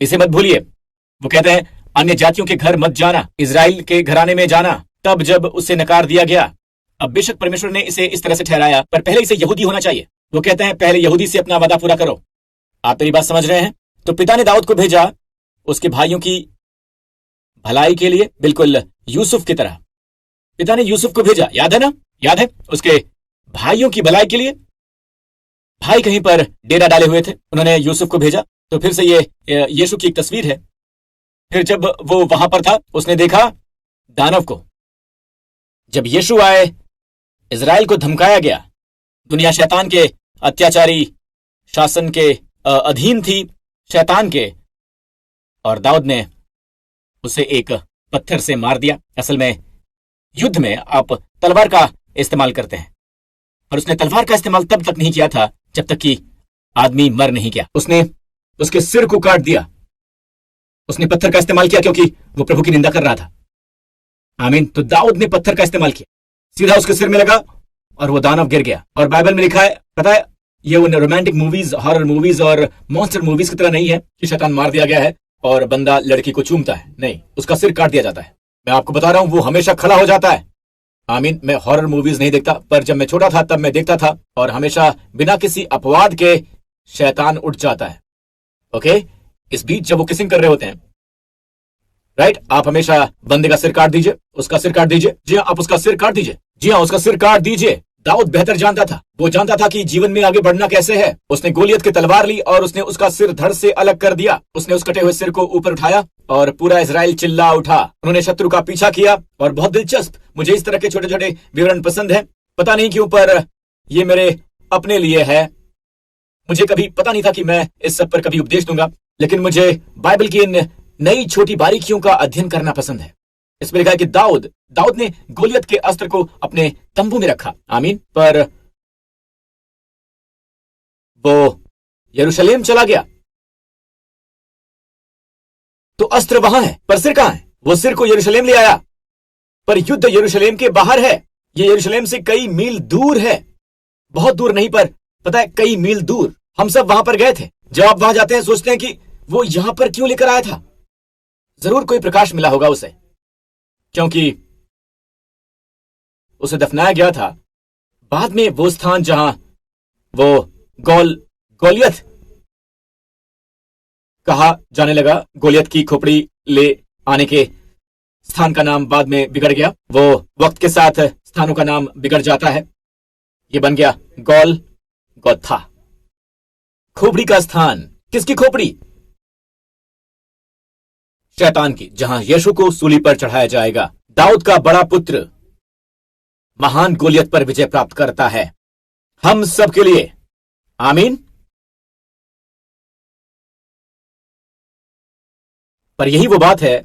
इसे मत भूलिए। वो कहते हैं अन्य जातियों के घर मत जाना, इजराइल के घराने में जाना, तब जब उसे नकार दिया गया। अब बेशक परमेश्वर ने इसे इस तरह से ठहराया, पर पहले इसे यहूदी होना चाहिए। वो कहते हैं पहले यहूदी से अपना वादा पूरा करो। आप मेरी बात समझ रहे हैं? तो पिता ने दाऊद को भेजा उसके भाइयों की भलाई के लिए, बिल्कुल यूसुफ की तरह। पिता ने यूसुफ को भेजा, याद है ना? याद है? उसके भाइयों की भलाई के लिए। भाई कहीं पर डेरा डाले हुए थे, उन्होंने यूसुफ को भेजा। तो फिर से ये यीशु की एक तस्वीर है। फिर जब वो वहां पर था, उसने देखा दानव को। जब यीशु आए, इजराइल को धमकाया गया, दुनिया शैतान के अत्याचारी शासन के अधीन थी, शैतान के, और दाऊद ने उसे एक पत्थर से मार दिया। असल में युद्ध में आप तलवार का इस्तेमाल करते हैं, और उसने तलवार का इस्तेमाल तब तक नहीं किया था जब तक कि आदमी मर नहीं गया। उसने उसके सिर को काट दिया। उसने पत्थर का इस्तेमाल किया क्योंकि वो प्रभु की निंदा कर रहा था। आमीन। तो दाऊद ने पत्थर का इस्तेमाल किया, सीधा उसके सिर में लगा और वो दानव गिर गया। और बाइबल में लिखा है, पता है, ये उन रोमांटिक मूवीज, हॉरर मूवीज और मॉन्स्टर मूवीज की तरह नहीं है कि शैतान मार दिया गया है और बंदा लड़की को चूमता है। नहीं, उसका सिर काट दिया जाता है। मैं आपको बता रहा हूं, वो हमेशा खड़ा हो जाता है। आमीन। मैं हॉरर मूवीज नहीं देखता, पर जब मैं छोटा था तब मैं देखता था, और हमेशा बिना किसी अपवाद के शैतान उठ जाता है। ओके, इस बीच जब वो किसिंग कर रहे होते हैं, राइट, आप हमेशा बंदे का सिर काट दीजिए, उसका सिर काट दीजिए। जी हाँ, आप उसका सिर काट दीजिए। जी हाँ, उसका सिर काट दीजिए। दाऊद बेहतर जानता था, वो जानता था कि जीवन में आगे बढ़ना कैसे है। उसने गोलियत की तलवार ली और उसने उसका सिर धड़ से अलग कर दिया। उसने उस कटे हुए सिर को ऊपर उठाया और पूरा इजराइल चिल्ला उठा। उन्होंने शत्रु का पीछा किया। और बहुत दिलचस्प, मुझे इस तरह के छोटे छोटे विवरण पसंद है, पता नहीं क्यों, पर ये मेरे अपने लिए है। मुझे कभी पता नहीं था कि मैं इस सब पर कभी उपदेश दूंगा, लेकिन मुझे बाइबल की इन नई छोटी बारीकियों का अध्ययन करना पसंद है। इसमें लिखा है कि दाऊद ने गोलियत के अस्त्र को अपने तंबू में रखा। आमीन। पर वो यरूशलेम चला गया, तो अस्त्र वहां है, पर सिर कहां है? वो सिर को यरूशलेम ले आया, पर युद्ध यरूशलेम के बाहर है। ये यरूशलेम से कई मील दूर है। बहुत दूर नहीं, पर पता है, कई मील दूर। हम सब वहां पर गए थे। जब आप वहां जाते हैं, सोचते हैं कि वो यहां पर क्यों लेकर आया था। जरूर कोई प्रकाश मिला होगा उसे, क्योंकि उसे दफनाया गया था। बाद में वो स्थान जहां वो गोलियत कहा जाने लगा, गोलियत की खोपड़ी ले आने के स्थान का नाम बाद में बिगड़ गया। वो वक्त के साथ स्थानों का नाम बिगड़ जाता है। ये बन गया गोत्था, खोपड़ी का स्थान। किसकी खोपड़ी? शैतान की, जहां यीशु को सूली पर चढ़ाया जाएगा। दाऊद का बड़ा पुत्र महान गोलियत पर विजय प्राप्त करता है, हम सब के लिए। आमीन। पर यही वो बात है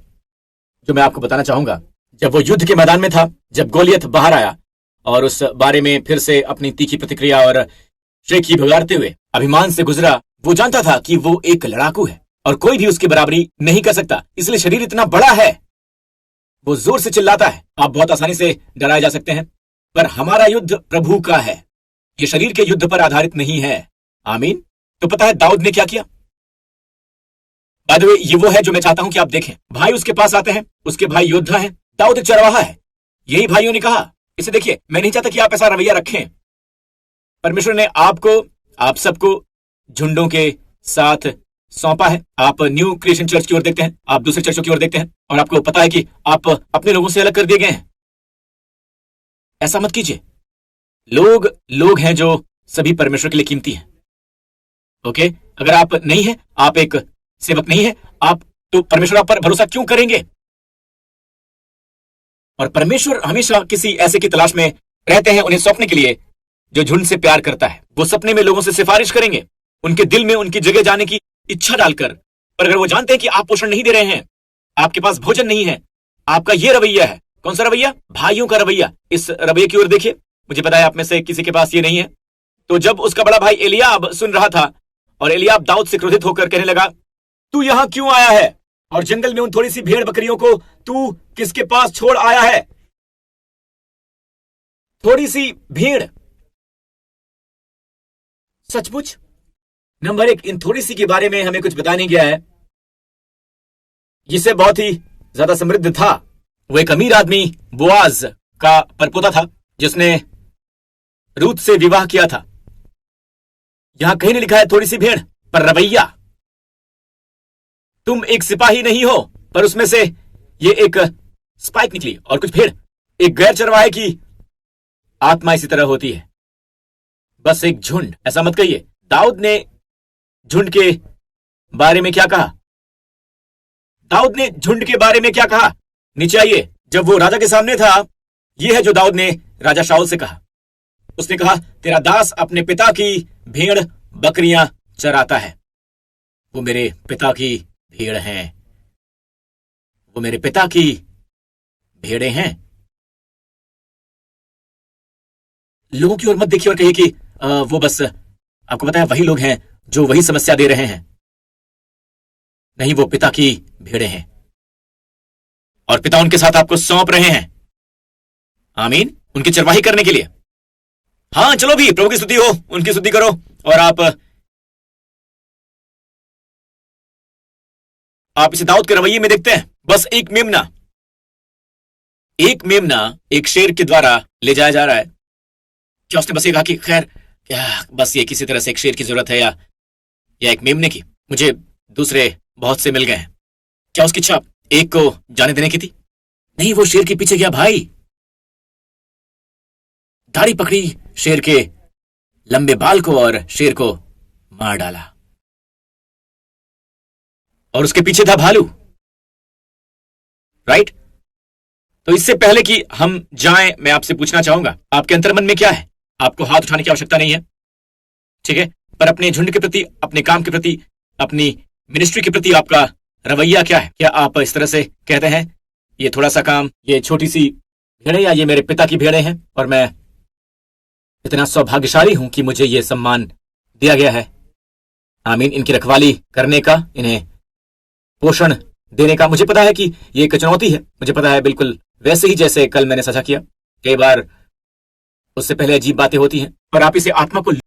जो मैं आपको बताना चाहूंगा। जब वो युद्ध के मैदान में था, जब गोलियत बाहर आया और उस बारे में फिर से अपनी तीखी प्रतिक्रिया और शेखी भगाड़ते हुए अभिमान से गुजरा, वो जानता था कि वो एक लड़ाकू है और कोई भी उसकी बराबरी नहीं कर सकता, इसलिए शरीर इतना बड़ा है। वो जोर से चिल्लाता है। आप बहुत आसानी से डराए जा सकते हैं, पर हमारा युद्ध प्रभु का है। ये शरीर के युद्ध पर आधारित नहीं है। आमीन। तो पता है दाऊद ने क्या किया? बाय द वे, ये वो है जो मैं चाहता हूं कि आप देखें। भाई उसके पास आते हैं, उसके भाई योद्धा हैं, दाऊद एक चरवाहा है। यही भाइयों ने कहा, इसे देखिए, मैं नहीं चाहता कि आप ऐसा रवैया रखें। परमेश्वर ने आपको, आप सबको झुंडों के साथ सौंपा है। आप न्यू क्रिएशन चर्च की ओर देखते हैं, आप दूसरे चर्चों की ओर देखते हैं, और आपको पता है कि आप अपने लोगों से अलग कर दिए गए हैं। ऐसा मत कीजिए। लोग हैं जो सभी परमेश्वर के लिए कीमती हैं। ओके, अगर आप नहीं हैं, आप एक सेवक नहीं है, आप तो परमेश्वर आप पर भरोसा क्यों करेंगे? और परमेश्वर हमेशा किसी ऐसे की तलाश में रहते हैं उन्हें सौंपने के लिए जो झुंड से प्यार करता है। वो सपने में लोगों से सिफारिश करेंगे, उनके दिल में उनकी जगह जाने की इच्छा डालकर। पर अगर वो जानते हैं कि आप पोषण नहीं दे रहे हैं, आपके पास भोजन नहीं है, आपका ये रवैया है। कौन सा रवैया? भाइयों का रवैया। इस रवैये की ओर देखिए। मुझे पता है आप में से किसी के पास ये नहीं है। तो जब उसका बड़ा भाई एलियाब सुन रहा था, और एलियाब दाऊद से क्रोधित होकर कहने लगा, तू यहां क्यों आया है, और जंगल में उन थोड़ी सी भेड़ बकरियों को तू किसके पास छोड़ आया है? थोड़ी सी भीड़। सचमुच, नंबर एक, इन थोड़ी सी के बारे में हमें कुछ बता नहीं गया है। जिससे बहुत ही ज्यादा समृद्ध था। वो एक अमीर आदमी बोआज का परपोता था जिसने रूत से विवाह किया था। यहां कहीं नहीं लिखा है थोड़ी सी भेड़, पर रवैया। तुम एक सिपाही नहीं हो, पर उसमें से ये एक स्पाइक निकली और कुछ भेड़। एक गैर चरवाहे की आत्मा इसी तरह होती है, बस एक झुंड। ऐसा मत कहिए। दाऊद ने झुंड के बारे में क्या कहा? दाऊद ने झुंड के बारे में क्या कहा? नीचे आइए। जब वो राजा के सामने था, यह है जो दाऊद ने राजा शाऊल से कहा। उसने कहा, तेरा दास अपने पिता की भेड़ बकरियां चराता है। वो मेरे पिता की भेड़ हैं। वो मेरे पिता की भेड़ें हैं। लोगों की ओर मत देखिए और कहिए कि वो बस आपको पता है वही लोग हैं जो वही समस्या दे रहे हैं। नहीं, वो पिता की भेड़ें हैं और पिता उनके साथ आपको सौंप रहे हैं। आमीन। उनकी चरवाही करने के लिए। हाँ, चलो भी, प्रभु की स्तुति हो, उनकी स्तुति करो। और आप इसे दाऊद के रवैये में देखते हैं। बस एक मेमना एक शेर के द्वारा ले जाया जा रहा है। क्या उसने बस ये कहा कि खैर, क्या बस ये किसी तरह से एक शेर की जरूरत है या एक मेमने की? मुझे दूसरे बहुत से मिल गए हैं। क्या उसकी इच्छा एक को जाने देने की थी? नहीं, वो शेर के पीछे गया भाई। दाढ़ी पकड़ी शेर के लंबे बाल को और शेर को मार डाला। और उसके पीछे था भालू। राइट? तो इससे पहले कि हम जाएं, मैं आपसे पूछना चाहूंगा, आपके अंतर्मन में क्या है? आपको हाथ उठाने की आवश्यकता नहीं है, ठीक है? पर अपने झुंड के प्रति, अपने काम के प्रति, अपनी मिनिस्ट्री के प्रति आपका रवैया क्या है? क्या आप इस तरह से कहते हैं, ये थोड़ा सा काम, ये छोटी सी भेड़ें या ये मेरे पिता की भेड़ें हैं और मैं इतना सौभाग्यशाली हूं कि मुझे ये सम्मान दिया गया है। आमीन। इनकी रखवाली करने का, इन्हें पोषण देने का। मुझे पता है कि ये एक चुनौती है। मुझे पता है, बिल्कुल वैसे ही जैसे कल मैंने साझा किया। कई बार उससे पहले अजीब बातें होती हैं, पर आप इसे आत्मा को